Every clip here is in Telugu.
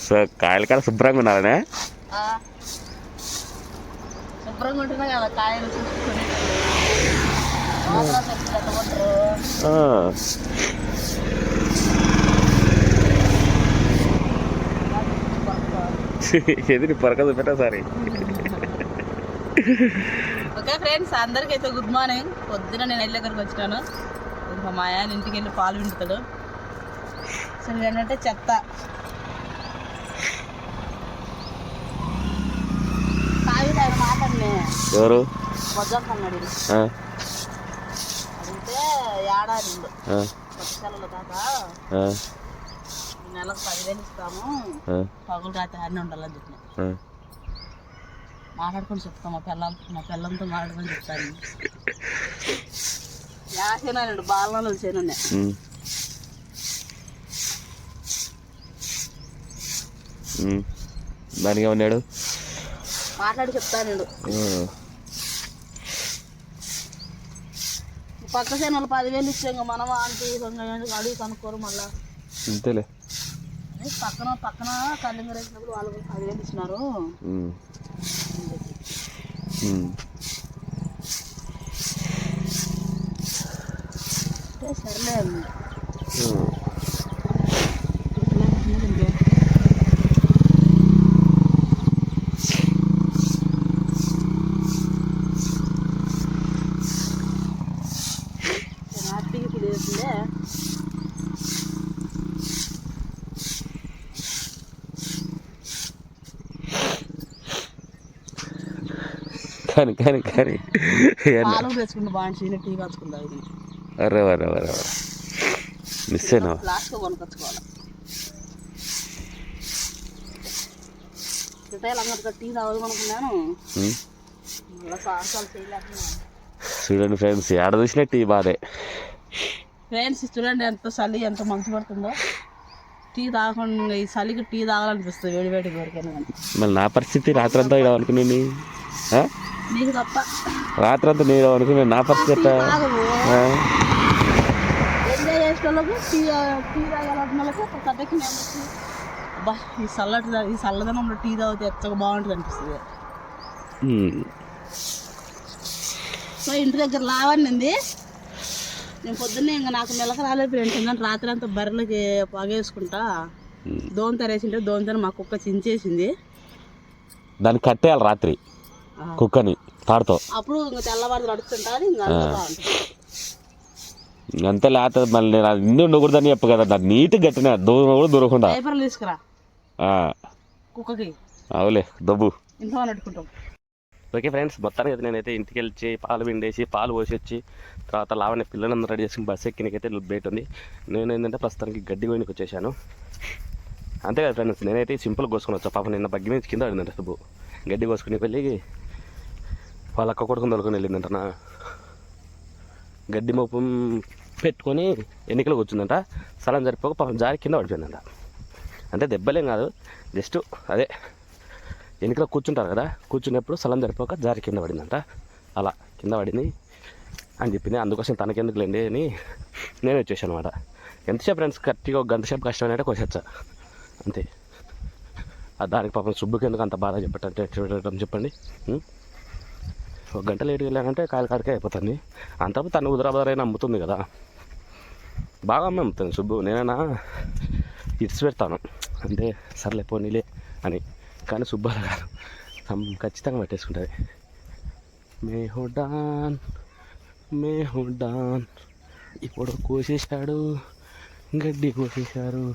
సో కాయలు కాడ శుభ్రంగా ఉండాలనే శుభ్రంగా ఉంటున్నా కదా కాయలు చూసుకుని ఎదురు పొరకదు పెట్టా సారీ. ఓకే ఫ్రెండ్స్, అందరికైతే గుడ్ మార్నింగ్. పొద్దున నేను ఇళ్ళ దగ్గరకు వచ్చినాను. ఇంకా మా ఆయన ఇంటికి వెళ్ళి పాలు వింటుతాడు. అసలు ఏంటంటే చెత్త మాట్లాడినే ఎవరు వద్దన్నాడు అడిగితే ఏడాది కొత్త సెలవుల దాకా నెలకు 10,000 ఇస్తాము, పగులు రాత్రి అన్నీ ఉండాలని చెప్పిన. మాట్లాడుకొని చెప్తాం మా పిల్లలతో మాట్లాడుకొని చెప్తాను. యాసేనాడు బాలలో చేనండి. దానికి ఏమన్నాడు? మాట్లాడి చెప్తాను. పక్క చేనులు 10,000 ఇచ్చాం, మనం ఆంటీ అడిగి కనుక్కోరు మళ్ళా. అంతేలే. పక్కన కళ్ళింగ వేసినప్పుడు వాళ్ళు 10,000 ఇచ్చినారు. సర్లే హ్యాపీగా ఫీల్ అవుతుందే. కానీ కానీ కానీ పాలు తెచ్చుకుంటే బాగుంటుంది, టీ కాచుకుంటా. ఇది అరే అరే అరే మిస్ అయినా లాస్ట్గా కొనుకొచ్చుకోవాలి. రిటైల్ అంగడికి టీ తాగదు అనుకున్నాను, మళ్ళీ సాహసాలు చేయలేకున్నా. చూడండి ఫ్రెండ్స్, ఏడ చూసినా టీ బాధే. ఫ్రెండ్స్ చూడండి ఎంత చలి ఎంత మంచు పడుతుందో. టీ తాగకుండా ఈ చలికి టీ తాగాలనిపిస్తుంది వేడి వేడికి వరకైనా. కానీ మళ్ళీ నా పరిస్థితి రాత్రంతా ఇలా అనుకుని నీకు తప్ప రాత్రంతా నేను అనుకునే నా పరిస్థితి ఎంజాయ్ చేసేటోళ్ళకు టీ తాగాలంటున్న కథకి అబ్బా ఈ చల్లదనంలో టీ తాగితే ఎంతగా బాగుంటుంది అనిపిస్తుంది. సో ఇంటి దగ్గర లావనింది. నేను పొద్దున్నే ఇంకా నాకు నెలకు రాలేదు ఏంటంటే రాత్రి అంతా బర్రెలకి పొగేసుకుంటా దోమ తెరేసింటే దోమతెర మా కుక్క చించేసింది. దాన్ని కట్టేయాలి రాత్రి కుక్కని తాడుతో. అప్పుడు ఇంకా తెల్లవారు నడుస్తుంటుంది. ఇంకా అంతే లేకపోతే మళ్ళీ నేను అది ఇన్ని ఉండకూడదని చెప్పు కదా. దాన్ని నీట్గా కట్టినా దూరం కూడా దూరకుండా పేపర్లు తీసుకురా కుక్కకి. అవులే దబ్బు ఇంట్లో నడుకుంటాం. ఓకే ఫ్రెండ్స్, మొత్తానికి అయితే నేనైతే ఇంటికి వెళ్ళి పాలు పిండేసి పాలు పోసి వచ్చి తర్వాత లావనే పిల్లలందరూ రెడీ చేసుకుని బస్సు ఎక్కినకైతే బయట ఉంది. నేను ఏంటంటే ప్రస్తుతానికి గడ్డి గోయినకి వచ్చేసాను. అంతే కదా ఫ్రెండ్స్, నేనైతే సింపుల్గా కోసుకొని వచ్చా. పాప నిన్న బగ్గి మీద కింద పడిందంట సుబ్బు. గడ్డి కోసుకుని వెళ్ళి వాళ్ళ అక్క కొడుకుని తొలుకొని వెళ్ళిందంట. నా గడ్డి మోపు పెట్టుకొని ఎన్నికలు కూర్చుందంట. స్థలం సరిపోక పాపం జారి కింద పడిపోయిందంట. అంటే దెబ్బలేం కాదు, జస్ట్ అదే ఎన్నికలో కూర్చుంటారు కదా, కూర్చున్నప్పుడు స్థలం సరిపోక జారి కింద పడిందంట. అలా కింద పడింది అని చెప్పింది. అందుకోసం తనకెందుకు లేండి అని నేను వచ్చేసాను అనమాట. ఎంతసేపు ఫ్రెండ్స్, కరెక్ట్గా 1 గంట సేపు కష్టమైనట్టే కోసొచ్చా అంతే. దానికి పాపం సుబ్బుకి ఎందుకు అంత బాధ చెప్పటం చెప్పండి. 1 గంట లేట్గా వెళ్ళానంటే కాయల కాడికే అయిపోతుంది. అంతప్పుడు తను ఉదరాబదరైనా అమ్ముతుంది కదా, బాగా అమ్ముతుంది సుబ్బు. నేనైనా ఇట్స్ పెడతాను అంటే సర్లే పోనీలే అని, కానీ సుబ్బాల గారు ఖచ్చితంగా పెట్టేసుకుంటుంది. మే హుడాన్ ఇప్పుడు కోసేశాడు, గడ్డి కోసేశారు,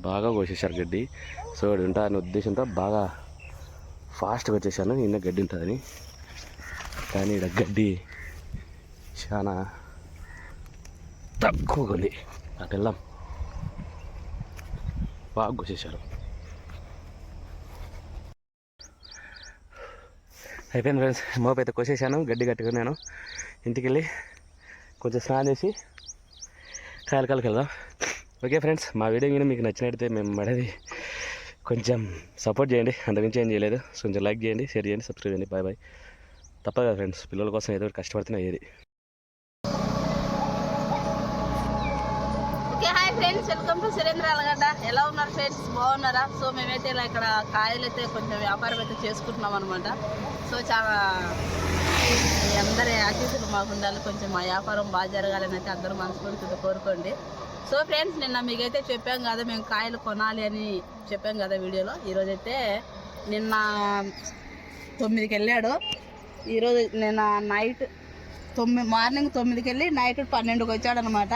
బాగా కోసేశారు గడ్డి. సో ఉంటా అనే ఉద్దేశంతో బాగా ఫాస్ట్గా వచ్చేసాను. నిన్న గడ్డి ఉంటుందని, కానీ ఇక్కడ గడ్డి చాలా తక్కువగా ఉంది. అటు వెళ్దాం. బాగా కోసేశారు. అయిపోయింది ఫ్రెండ్స్, మోపు అయితే కోసేసాను. గడ్డి కట్టుకున్నాను. ఇంటికి వెళ్ళి కొంచెం స్నానం చేసి కాయలకి వెళ్దాం. ఓకే ఫ్రెండ్స్, మా వీడియో కానీ మీకు నచ్చినట్టయితే మేము పడేది కొంచెం సపోర్ట్ చేయండి, అంతకుమించి ఏం చేయలేదు. కొంచెం లైక్ చేయండి, షేర్ చేయండి, సబ్స్క్రైబ్ చేయండి. Bye bye. తప్పదు కదా ఫ్రెండ్స్, పిల్లల కోసం ఏదో ఒకటి కష్టపడుతున్నా ఏది. Okay hi friends, welcome to Surendra Alagadda. ఎలా ఉన్నారు ఫ్రెండ్స్, బాగున్నారా? సో మేమైతే ఇలా ఇక్కడ కాయలు అయితే కొంచెం వ్యాపారం అయితే చేసుకుంటున్నాం అనమాట. సో చాలా మీ అందరి ఆశీస్సులు మాకు ఉండాలి, కొంచెం మా వ్యాపారం బాగా జరగాలని అయితే అందరూ మనస్ఫూర్తిగా కోరుకోండి. సో ఫ్రెండ్స్, నిన్న మీకైతే చెప్పాం కదా మేము కాయలు కొనాలి అని చెప్పాం కదా వీడియోలో. ఈరోజైతే నిన్న 9కి వెళ్ళాడు, ఈరోజు నిన్న నైట్ మార్నింగ్ 9కి వెళ్ళి నైట్ 12కి వచ్చాడు అనమాట.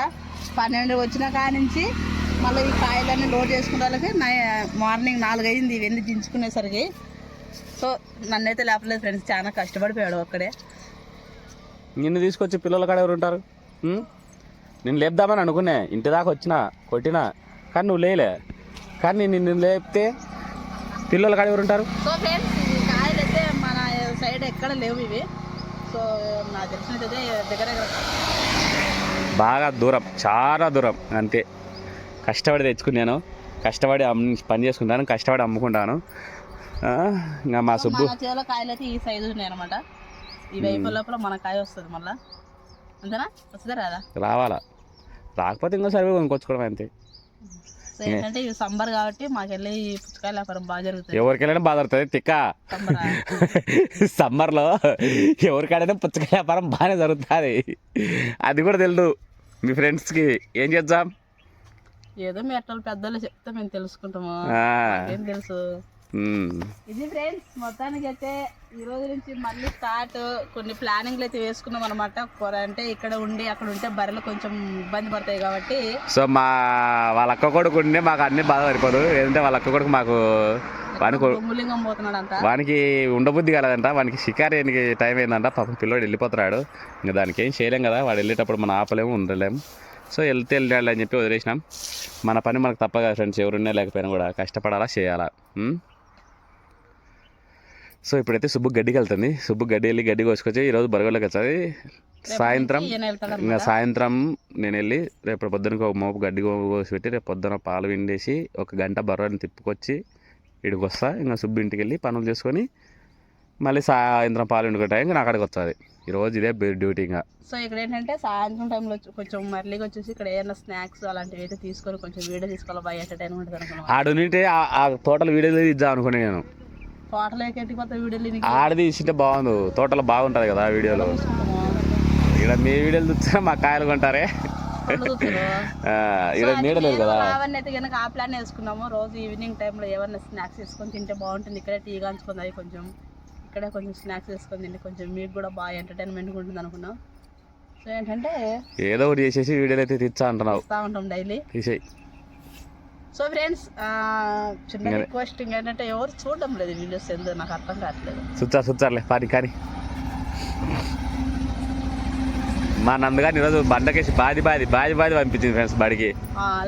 12కి వచ్చిన కాడి నుంచి మళ్ళీ ఈ కాయలన్నీ లోడ్ చేసుకునే వాళ్ళకి మార్నింగ్ 4 అయింది ఇవన్నీ దించుకునేసరికి. సో నన్నైతే లేపలేదు ఫ్రెండ్స్, చాలా కష్టపడిపోయాడు ఒక్కడే. నిన్ను తీసుకొచ్చి పిల్లల కాడ ఎవరు ఉంటారు? నేను లేపుదామని అనుకునే, ఇంటి దాకా వచ్చినా కొట్టినా, కానీ నువ్వు లేలే. కానీ నిన్ను లేపితే పిల్లల కాడ ఎవరు ఉంటారు? సో ఫ్రెండ్స్, ఈ కాయలు అయితే మన సైడ్ ఎక్కడ లేవు ఇవి. సో నాకు తెలిసినట్టయితే దగ్గర బాగా దూరం, చాలా దూరం, అంతే. కష్టపడి తెచ్చుకున్నాను, కష్టపడి పని చేసుకుంటాను, కష్టపడి అమ్ముకుంటాను. ఇంకా మా సుబ్బు చేలో కాయలు అయితే ఈ సైజు ఉన్నాయి అనమాట. ఇవి అయిపోయే లోపల మన కాయ వస్తుంది మళ్ళీ, అంతేనా? వస్తుందా రాదా? రావాలా, రాకపోతే ఇంకో సర్వే కొనుక్కొచ్చుకోవడం అంతే. సో ఏంటంటే ఇవి సమ్మర్ కాబట్టి మాకెళ్ళి పుచ్చకాయల వ్యాపారం బాగా జరుగుతుంది. ఎవరికి వెళ్ళినా బాగా జరుగుతుంది తిక్క. సమ్మర్లో ఎవరికాడైనా పుచ్చకాయ వ్యాపారం బాగానే జరుగుతుంది, అది కూడా తెలియదు మీ ఫ్రెండ్స్కి. ఏం చేద్దాం, ఏదో మీ అట్టలు పెద్దలు చెప్తే మేము తెలుసుకుంటాము, ఏం తెలుసు. ఇది ఫ్రెండ్స్, మొత్తానికి అయితే ఈ రోజు నుంచి మళ్ళీ స్టార్ట్. కొన్ని ప్లానింగ్లు అయితే వేసుకున్నాం అనమాట. అంటే ఇక్కడ ఉండి అక్కడ ఉంటే బర్రెలు కొంచెం ఇబ్బంది పడతాయి కాబట్టి. సో వాళ్ళ అక్క కొడుకు ఉండే మాకు అన్ని బాగా సరిపోదు. ఏంటంటే వాళ్ళ అక్క కొడుకు మాకు ములింగం పోతున్నాడు అంట, వానికి ఉండబుద్ధి కాలేదంట, వానికి షికారేనికి టైం అయిందంట. పాపం పిల్లోడు వెళ్ళిపోతున్నాడు, ఇంకా దానికి ఏం చేయలేం కదా. వాడు వెళ్ళేటప్పుడు మనం ఆపలేము, ఉండలేము. సో వెళ్ళాలి అని చెప్పి వదిలేసినాం. మన పని మనకు తప్ప కదా ఫ్రెండ్స్, ఎవరున్నా లేకపోయినా కూడా కష్టపడాలా, చేయాలా. సో ఇప్పుడైతే సుబ్బు గడ్డికి వెళ్తుంది. సుబ్బు గడ్డి వెళ్ళి గడ్డి కోసుకొచ్చి ఈరోజు బరగలోకి వచ్చేది. సాయంత్రం నేను వెళ్ళి రేపు పొద్దునకి ఒక మోపు గడ్డి కోసి పెట్టి రేపు పొద్దున పాలు విండేసి 1 గంట బర్రని తిప్పుకొచ్చి ఇడికి వస్తా. ఇంకా సుబ్బు ఇంటికి వెళ్ళి పనులు చేసుకొని మళ్ళీ సాయంత్రం పాలు వండుకుంటా. ఇంకా నా అక్కడికి వస్తుంది. ఈరోజు ఇదే డ్యూటీ. ఇంకా సో ఇక్కడ ఏంటంటే సాయంత్రం టైంలో కొంచెం మర్లీకి వచ్చేసి ఇక్కడ ఏమైనా స్నాక్స్ అలాంటివి అయితే తీసుకొని కొంచెం వీడియో తీసుకోవాలి, బాగా ఎంటర్టైన్మెంట్ అనుకున్నాను. ఆడుంటే ఆ తోటల వీడియోలు ఇద్దాం అనుకునే నేను. ఆడది ఇచ్చింటే బాగుంది, తోటలో బాగుంటుంది కదా వీడియోలో. ఇక్కడ మీ వీడియోలు చూస్తే మా కాయలు కొంటారే, ఇక్కడ నీడలేదు కదా. అవన్నీ అయితే కనుక ఆ ప్లాన్ వేసుకున్నాము. రోజు ఈవినింగ్ టైంలో ఏమన్నా స్నాక్స్ వేసుకొని తింటే బాగుంటుంది. ఇక్కడే టీ కాంచుకుంది, అవి కొంచెం ఇక్కడే కొంచెం స్నాక్స్ వేసుకొని తింటే కొంచెం మీకు కూడా బాగా ఎంటర్టైన్మెంట్గా ఉంటుంది అనుకున్నాం. సో ఏంటంటే ఏదో ఒకటి చేసేసి వీడియోలు అయితే తీస్తా అంటున్నావు, ఇస్తా ఉంటాం డైలీ. తీసేయి. సో ఫ్రెండ్స్, చిన్న రిక్వెస్ట్ ఏంటంటే ఎవరు చూడడం లేదు వీడియోస్, ఎందుకు నాకు అర్థం కావట్లేదు. చూచారులే పని. కానీ మా నందుగాని ఈరోజు బండకేసి బాది పంపించింది ఫ్రెండ్స్ బడికి.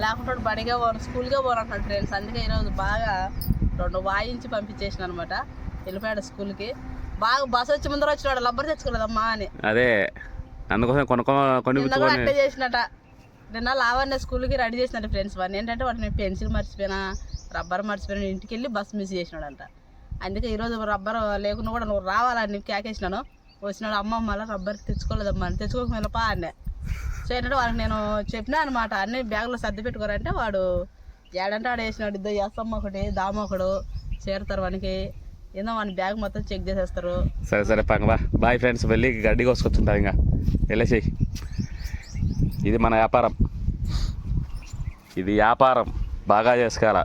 లేకుంటే బడిగా స్కూల్గా పోనంటాడు ఫ్రెండ్స్. అందుకే ఈరోజు బాగా 2 వాయించి పంపించేసిన అనమాట. వెళ్ళిపోయాడు స్కూల్కి. బాగా బస్సు వచ్చి ముందర వచ్చినాడు, రబ్బర్ తెచ్చుకోలేదమ్మా అని. అదే అందుకోసం అట్టే చేసినట. నిన్న లావన్న స్కూల్కి రెడీ చేసినట్టు ఫ్రెండ్స్. వాడిని ఏంటంటే వాడిని పెన్సిల్ మర్చిపోయినా, రబ్బర్ మర్చిపోయినా, ఇంటికి వెళ్ళి బస్సు మిస్ చేసినాడంట. అందుకే ఈరోజు రబ్బర్ లేకుండా కూడా నువ్వు రావాలని కేకేసినాను. వచ్చినాడు, అమ్మ మళ్ళీ రబ్బర్ తెచ్చుకోలేదమ్మా అని. తెచ్చుకోకపోయినపా అన్నే. సో ఏంటంటే వాడికి నేను చెప్పినా అనమాట, అన్ని బ్యాగులో సర్ది పెట్టుకోరంటే వాడు ఏడంటే ఆడ వేసినాడు. ఇద్దరు ఎస్సమ్మ ఒకటి, దామ ఒకడు చేరుతారు వానికి. ఏదో వాని బ్యాగ్ మొత్తం చెక్ చేసేస్తారు. సరే పంగబా. బాయ్ ఫ్రెండ్స్, వెళ్ళి గడ్డి కోసుకొచ్చుంటారు. ఇంకా వెళ్ళేసేయి. ఇది మన వ్యాపారం, ఇది వ్యాపారం బాగా చేసుకోవాలా.